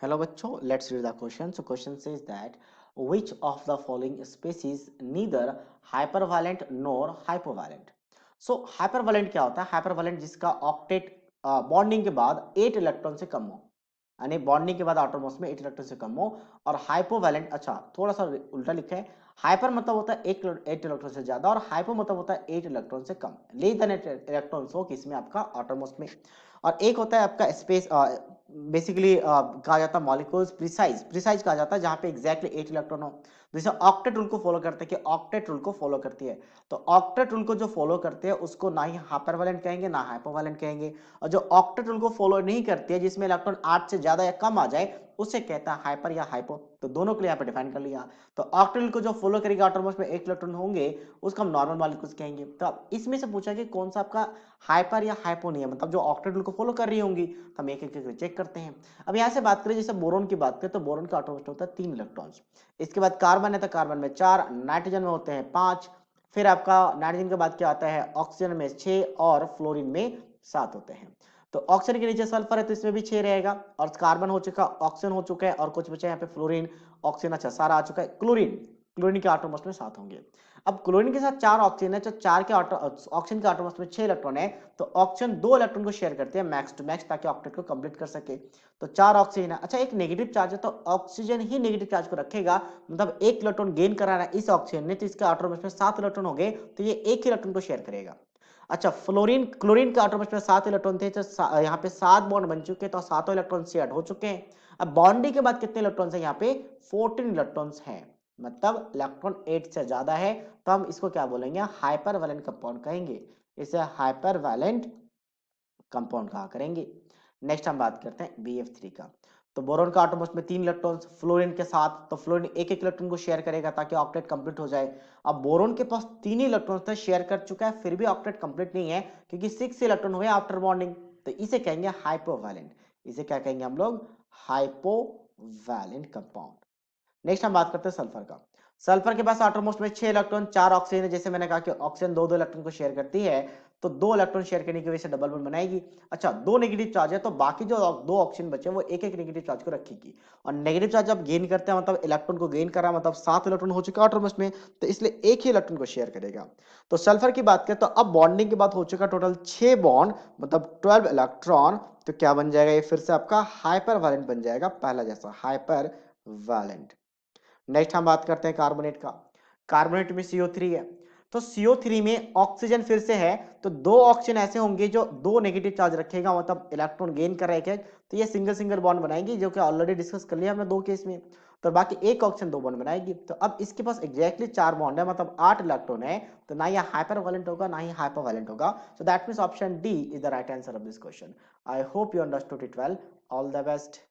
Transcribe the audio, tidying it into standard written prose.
Hello bachcho, let's read the question. So question says that which of the following species neither hypervalent nor hypovalent? So hypervalent क्या होता है? Hypervalent जिसका octet bonding के बाद 8 electron से कम हो, यानी बॉन्डिंग के बाद आटोमोस में 8 इलेक्ट्रॉन से कम हो। और हाइपोवैलेंट, अच्छा थोड़ा सा उल्टा लिखा है। हाइपर मतलब होता है 8 इलेक्ट्रॉन से ज्यादा और हाइपो मतलब होता है 8 इलेक्ट्रॉन से कम, लेस देन 8 इलेक्ट्रॉन्स हो किसमें, आपका आटोमोस में। और एक होता है आपका स्पेस, बेसिकली कहा जाता है मॉलिक्यूल्स प्रिसाइज, प्रिसाइज कहा जाता है जहां पे एग्जैक्टली 8 इलेक्ट्रॉन हो। जैसे ऑक्टेट रूल को फॉलो करते हैं कि ऑक्टेट रूल को फॉलो करती है, तो ऑक्टेट रूल को जो फॉलो करते हैं उसको ना ही हाइपरवैलेंट कहेंगे ना हाइपोवैलेंट कहेंगे। और जो ऑक्टेट रूल को फॉलो नहीं करती है, जिसमें इलेक्ट्रॉन 8 से ज्यादा या कम आ जाए, उसे कहता है हाइपर या हाइपो। तो दोनों के लिए यहाँ पे डिफाइन कर लिया। तो ऑक्टेट रूल को जो फॉलो करेगा आटोमोस में 1 इलेक्ट्रॉन होंगे, उसको हम नॉर्मल मॉलिक्यूल्स कहेंगे। तो अब इसमें से पूछा कि कौन सा आपका हाइपर या हाइपो नहीं है, मतलब जो ऑक्टेट रूल को फॉलो कर रही होंगी। तो हम एक एक चेक करते हैं। अब यहाँ से बात करें, जैसे बोरोन की बात करें तो बोरोन का आटोमोस होता है 3 इलेक्ट्रॉन्स। इसके बाद कार्बन है तो कार्बन में 4, नाइट्रोजन में होते हैं 5। फिर आपका नाइट्रोजन के बाद क्या आता है, ऑक्सीजन में 6 और फ्लोरीन में 7 होते हैं। तो ऑक्सीजन के नीचे सल्फर है तो इसमें भी 6 रहेगा। और कार्बन हो चुका, ऑक्सीजन हो चुका है और कुछ बचा यहाँ पे फ्लोरीन, ऑक्सीजन, अच्छा सारा आ चुका है। क्लोरीन, क्लोरीन के आटोमोस में 7 होंगे। अब क्लोरीन के साथ 4 ऑक्सीजन है तो 4 के ऑक्सीजन के आटोमोस में 6 इलेक्ट्रॉन है। तो ऑक्सीजन 2 इलेक्ट्रॉन को शेयर करते हैं मैक्स टू मैक्स, ताकि ऑक्टेट को कंप्लीट कर सके। तो 4 ऑक्सीजन है। अच्छा एक नेगेटिव चार्ज है तो ऑक्सीजन ही नेगेटिव चार्ज को रखेगा, मतलब 1 इलेक्ट्रॉन गेन करा रहा है इस ऑक्सीजन ने, तो इसके आटोमोस में 7 इलेक्ट्रॉन हो गए, तो ये एक ही इलेक्ट्रॉन को शेयर करेगा। अच्छा फ्लोरीन, क्लोरीन के आटोमोस में 7 इलेक्ट्रॉन थे तो यहाँ पे 7 बॉन्ड बन चुके हैं, तो 7 इलेक्ट्रॉन शेयर हो चुके हैं। अब बॉन्डिंग के बाद कितने इलेक्ट्रॉन्स हैं, यहाँ पे 14 इलेक्ट्रॉन्स हैं, मतलब इलेक्ट्रॉन 8 से ज्यादा है। तो हम इसको क्या बोलेंगे, हाइपर वैलेंट कंपाउंड कहेंगे। इसे हाइपर वैलेंट कंपाउंड कहा करेंगे। नेक्स्ट हम बात करते हैं BF3 का। तो बोरोन का आटोमोस में 3 इलेक्ट्रॉन्स, फ्लोरीन के साथ, तो फ्लोरीन एक एक इलेक्ट्रॉन को शेयर करेगा ताकि ऑक्टेट कंप्लीट हो जाए। अब बोरोन के पास 3 ही इलेक्ट्रॉन्स थे, शेयर कर चुका है, फिर भी ऑक्टेट कंप्लीट नहीं है क्योंकि 6 इलेक्ट्रॉन हुए आफ्टर बॉन्डिंग। तो इसे कहेंगे हाइपोवैलेंट। इसे क्या कहेंगे हम लोग, हाइपोवैलेंट कंपाउंड। नेक्स्ट हम बात करते हैं सल्फर का। सल्फर के पास आटोमोस्ट में 6 इलेक्ट्रॉन, 4 ऑक्सीजन है। जैसे मैंने कहा कि ऑक्सीजन 2 इलेक्ट्रॉन को शेयर करती है, तो 2 इलेक्ट्रॉन शेयर करने की वजह से डबल बॉन्ड बनाएगी। अच्छा 2 नेगेटिव चार्ज है तो बाकी जो 2 ऑक्सीजन बचे वो एक एक नेगेटिव चार्ज को रखेगी। और नेगेटिव चार्ज जब गेन करते हैं, मतलब इलेक्ट्रॉन को गेन कर रहा है, मतलब 7 इलेक्ट्रॉन हो चुका है आटोमोस्ट में, तो इसलिए एक ही इलेक्ट्रॉन को शेयर करेगा। तो सल्फर की बात करें तो अब बॉन्डिंग के बाद हो चुका टोटल 6 बॉन्ड, मतलब 12 इलेक्ट्रॉन। तो क्या बन जाएगा, ये फिर से आपका हाइपर वैलेंट बन जाएगा, पहला जैसा हाइपर वैलेंट। नेक्स्ट हम बात करते हैं कार्बोनेट का। कार्बोनेट में CO3 है, तो CO3 में ऑक्सीजन फिर से है, तो 2 ऑक्सीजन ऐसे होंगे जो 2 नेगेटिव चार्ज रखेगा, मतलब इलेक्ट्रॉन गेन कर रहा है, तो ये सिंगल सिंगल बॉन्ड बनाएंगे, जो कि ऑलरेडी डिस्कस कर लिया हमने 2 केस में। तो बाकी एक ऑक्सीजन 2 बॉन्ड बनाएगी। तो अब इसके पास एग्जैक्टली 4 बॉन्ड है, मतलब 8 इलेक्ट्रॉन है। तो ना ये हाइपर वैलेंट होगा ना ही हाइपर वैलेंट होगा। So that means option D is the right answer of this question. I hope you understood it well. All the best.